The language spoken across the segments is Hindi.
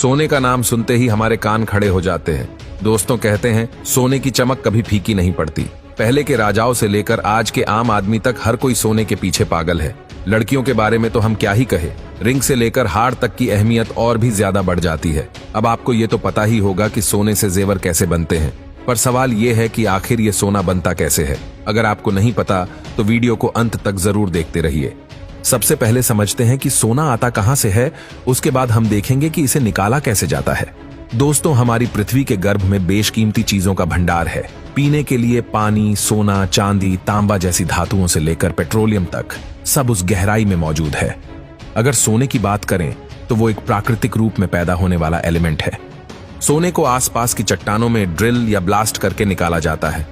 सोने का नाम सुनते ही हमारे कान खड़े हो जाते हैं। दोस्तों कहते हैं सोने की चमक कभी फीकी नहीं पड़ती। पहले के राजाओं से लेकर आज के आम आदमी तक हर कोई सोने के पीछे पागल है। लड़कियों के बारे में तो हम क्या ही कहे, रिंग से लेकर हार तक की अहमियत और भी ज्यादा बढ़ जाती है। अब आपको ये तो पता ही होगा कि सोने से जेवर कैसे बनते हैं, पर सवाल ये है कि आखिर ये सोना बनता कैसे है। अगर आपको नहीं पता तो वीडियो को अंत तक जरूर देखते रहिए। सबसे पहले समझते हैं कि सोना आता कहां से है, उसके बाद हम देखेंगे कि इसे निकाला कैसे जाता है। दोस्तों, हमारी पृथ्वी के गर्भ में बेशकीमती चीजों का भंडार है। पीने के लिए पानी, सोना, चांदी, तांबा जैसी धातुओं से लेकर पेट्रोलियम तक सब उस गहराई में मौजूद है। अगर सोने की बात करें तो वो एक प्राकृतिक रूप में पैदा होने वाला एलिमेंट है। सोने को आसपास की चट्टानों में ड्रिल या ब्लास्ट करके निकाला जाता है।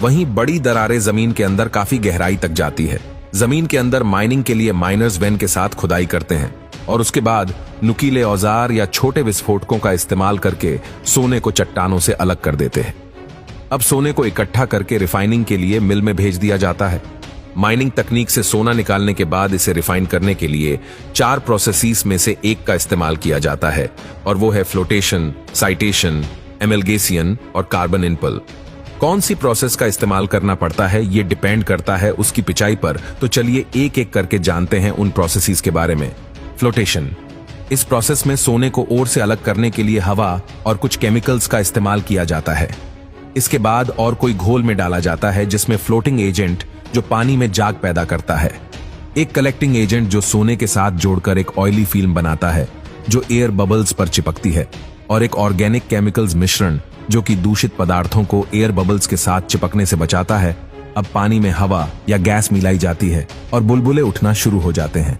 वहीं बड़ी दरारें जमीन के अंदर काफी गहराई तक जाती है। जमीन के अंदर माइनिंग के लिए माइनर्स वैन के साथ खुदाई करते हैं और उसके बाद नुकीले औजार या छोटे विस्फोटकों का इस्तेमाल करके सोने को चट्टानों से अलग कर देते हैं। अब सोने को इकट्ठा करके रिफाइनिंग के लिए मिल में भेज दिया जाता है। माइनिंग तकनीक से सोना निकालने के बाद इसे रिफाइन करने के लिए 4 प्रोसेसेस में से एक का इस्तेमाल किया जाता है, और वो है फ्लोटेशन, साइटेशन, एमलगेशन और कार्बन इनपल। कौन सी प्रोसेस का इस्तेमाल करना पड़ता है ये डिपेंड करता है उसकी पिचाई पर। तो चलिए एक एक करके जानते हैं उन प्रोसेसेस के बारे में। फ्लोटेशन, इस प्रोसेस में सोने को ओर से अलग करने के लिए हवा और कुछ केमिकल्स का इस्तेमाल किया जाता है। इसके बाद और कोई घोल में डाला जाता है जिसमें फ्लोटिंग एजेंट जो पानी में जाग पैदा करता है, एक कलेक्टिंग एजेंट जो सोने के साथ जोड़कर एक ऑयली फिल्म बनाता है जो एयर बबल्स पर चिपकती है, और एक ऑर्गेनिक केमिकल्स मिश्रण जो कि दूषित पदार्थों को एयर बबल्स के साथ चिपकने से बचाता है। अब पानी में हवा या गैस मिलाई जाती है और बुलबुले उठना शुरू हो जाते हैं।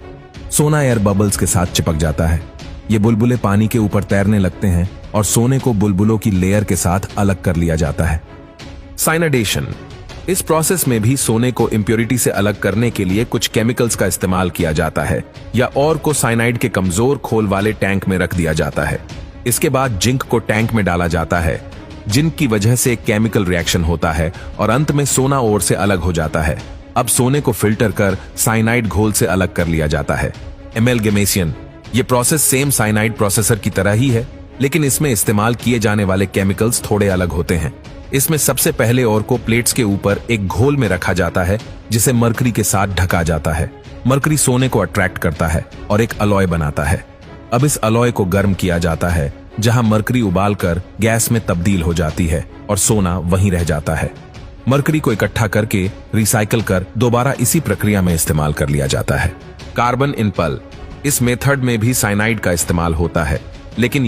सोना एयर बबल्स के साथ चिपक जाता है। ये बुलबुले पानी के ऊपर तैरने लगते हैं और सोने को बुलबुलों की लेयर के साथ अलग कर लिया जाता है। साइनाइडेशन, इस प्रोसेस में भी सोने को इम्प्योरिटी से अलग करने के लिए कुछ केमिकल्स का इस्तेमाल किया जाता है या और को साइनाइड के कमजोर खोल वाले टैंक में रख दिया जाता है। इसके बाद जिंक को टैंक में डाला जाता है, जिंक की वजह से एक केमिकल रिएक्शन होता है और अंत में सोना ओर से अलग हो जाता है। अब सोने को फिल्टर कर साइनाइड घोल से अलग कर लिया जाता है। एमलगेमेशन, ये प्रोसेस सेम साइनाइड प्रोसेसर की तरह ही है, लेकिन इसमें इस्तेमाल किए जाने वाले केमिकल्स थोड़े अलग होते हैं। इसमें सबसे पहले ओर को प्लेट्स के ऊपर एक घोल में रखा जाता है जिसे मरकरी के साथ ढका जाता है। मरकरी सोने को अट्रैक्ट करता है और एक अलॉय बनाता है। अब इस अलॉय को गर्म किया जाता है जहां मरकरी उबालकर गैस में तब्दील हो जाती है और सोना वहीं रह जाता है। मरकरी को इकट्ठा करके रिसाइकल कर दोबारा इसी प्रक्रिया में इस्तेमाल कर लिया जाता है। कार्बन इनपल, इस मेथड में भी साइनाइड का इस्तेमाल होता है, लेकिन